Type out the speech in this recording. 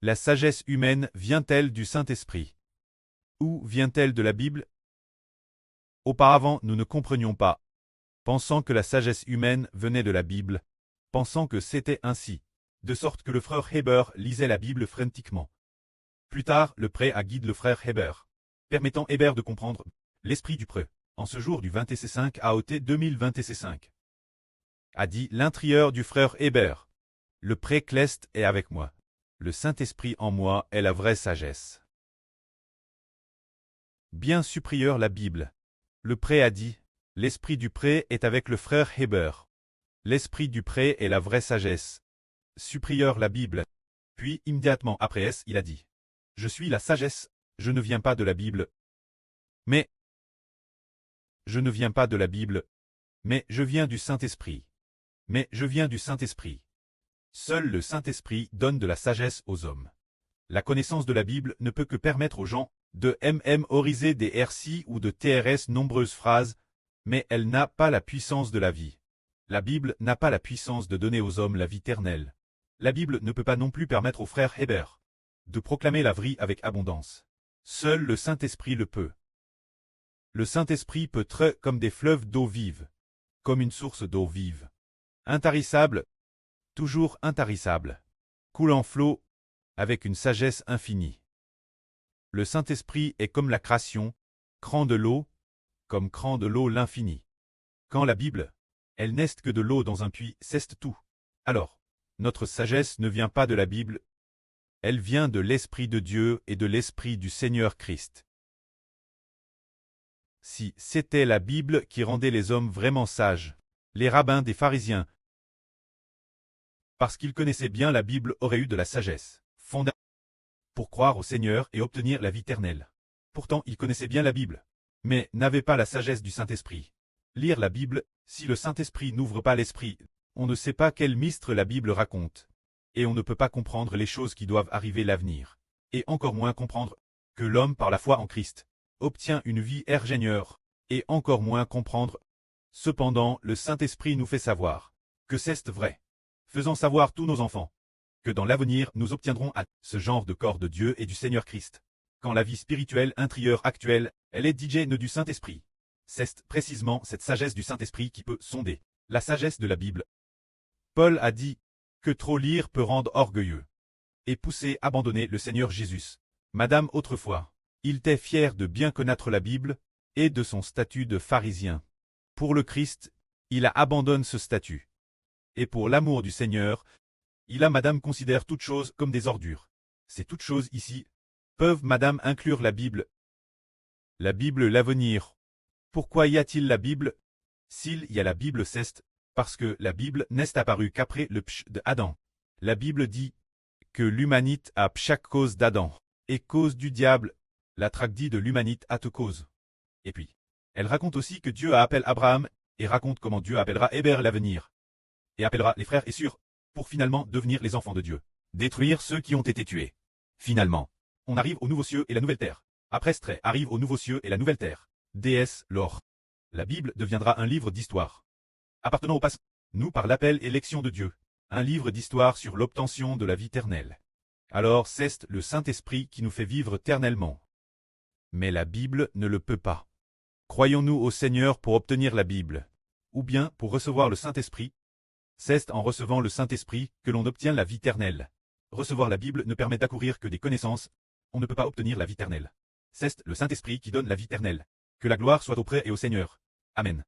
La sagesse humaine vient-elle du Saint-Esprit? Ou vient-elle de la Bible? Auparavant, nous ne comprenions pas, pensant que la sagesse humaine venait de la Bible, pensant que c'était ainsi, de sorte que le frère Heber lisait la Bible frénétiquement. Plus tard, le prêt a guide le frère Heber, permettant Heber de comprendre l'esprit du prêt, en ce jour du 25 AOT 2025. A dit l'intérieur du frère Heber. Le prêt Cleste est avec moi. Le Saint-Esprit en moi est la vraie sagesse. Bien supérieur la Bible. Le prêt a dit, l'esprit du prêt est avec le frère Heber. L'esprit du prêt est la vraie sagesse. Supérieur la Bible. Puis, immédiatement après il a dit, je suis la sagesse, je ne viens pas de la Bible. Mais, je ne viens pas de la Bible, mais je viens du Saint-Esprit. Mais je viens du Saint-Esprit. Seul le Saint-Esprit donne de la sagesse aux hommes. La connaissance de la Bible ne peut que permettre aux gens de mémoriser des RC ou de TRS nombreuses phrases, mais elle n'a pas la puissance de la vie. La Bible n'a pas la puissance de donner aux hommes la vie éternelle. La Bible ne peut pas non plus permettre au frère Heber de proclamer la vie avec abondance. Seul le Saint-Esprit le peut. Le Saint-Esprit peut être comme des fleuves d'eau vive, comme une source d'eau vive. Intarissable, toujours intarissable, coulant flot, avec une sagesse infinie. Le Saint-Esprit est comme la création, cran de l'eau, comme cran de l'eau l'infini. Quand la Bible, elle n'est que de l'eau dans un puits, c'est tout. Alors, notre sagesse ne vient pas de la Bible, elle vient de l'Esprit de Dieu et de l'Esprit du Seigneur Christ. Si c'était la Bible qui rendait les hommes vraiment sages, les rabbins des pharisiens, parce qu'ils connaissaient bien la Bible, auraient eu de la sagesse fondamentale pour croire au Seigneur et obtenir la vie éternelle. Pourtant, ils connaissaient bien la Bible, mais n'avaient pas la sagesse du Saint-Esprit. Lire la Bible, si le Saint-Esprit n'ouvre pas l'esprit, on ne sait pas quel mystère la Bible raconte. Et on ne peut pas comprendre les choses qui doivent arriver l'avenir. Et encore moins comprendre que l'homme par la foi en Christ obtient une vie ingénieure, et encore moins comprendre. Cependant, le Saint-Esprit nous fait savoir que c'est vrai, faisant savoir tous nos enfants, que dans l'avenir nous obtiendrons à ce genre de corps de Dieu et du Seigneur Christ. Quand la vie spirituelle intérieure actuelle, elle est digne du Saint-Esprit. C'est précisément cette sagesse du Saint-Esprit qui peut sonder la sagesse de la Bible. Paul a dit que trop lire peut rendre orgueilleux et pousser à abandonner le Seigneur Jésus. Madame autrefois, il était fier de bien connaître la Bible et de son statut de pharisien. Pour le Christ, il a abandonné ce statut. Et pour l'amour du Seigneur, madame considère toutes choses comme des ordures. Ces toutes choses ici peuvent madame inclure la Bible. La Bible l'avenir. Pourquoi y a-t-il la Bible? S'il y a la Bible, c'est parce que la Bible n'est apparue qu'après le pch de Adam. La Bible dit que l'humanité a chaque cause d'Adam, et cause du diable, la tragédie de l'humanité a toute cause. Et puis, elle raconte aussi que Dieu a appelé Abraham, et raconte comment Dieu appellera Héber l'avenir, et appellera les frères et sœurs, pour finalement devenir les enfants de Dieu, détruire ceux qui ont été tués. Finalement, on arrive au nouveau cieux et la nouvelle terre. Après ce trait arrive au nouveau cieux et la nouvelle terre. DS, l'or. La Bible deviendra un livre d'histoire. Appartenant au passé, nous par l'appel et l'élection de Dieu, un livre d'histoire sur l'obtention de la vie éternelle. Alors c'est le Saint-Esprit qui nous fait vivre éternellement. Mais la Bible ne le peut pas. Croyons-nous au Seigneur pour obtenir la Bible, ou bien pour recevoir le Saint-Esprit? C'est en recevant le Saint-Esprit que l'on obtient la vie éternelle. Recevoir la Bible ne permet d'accourir que des connaissances. On ne peut pas obtenir la vie éternelle. C'est le Saint-Esprit qui donne la vie éternelle. Que la gloire soit auprès et au Seigneur. Amen.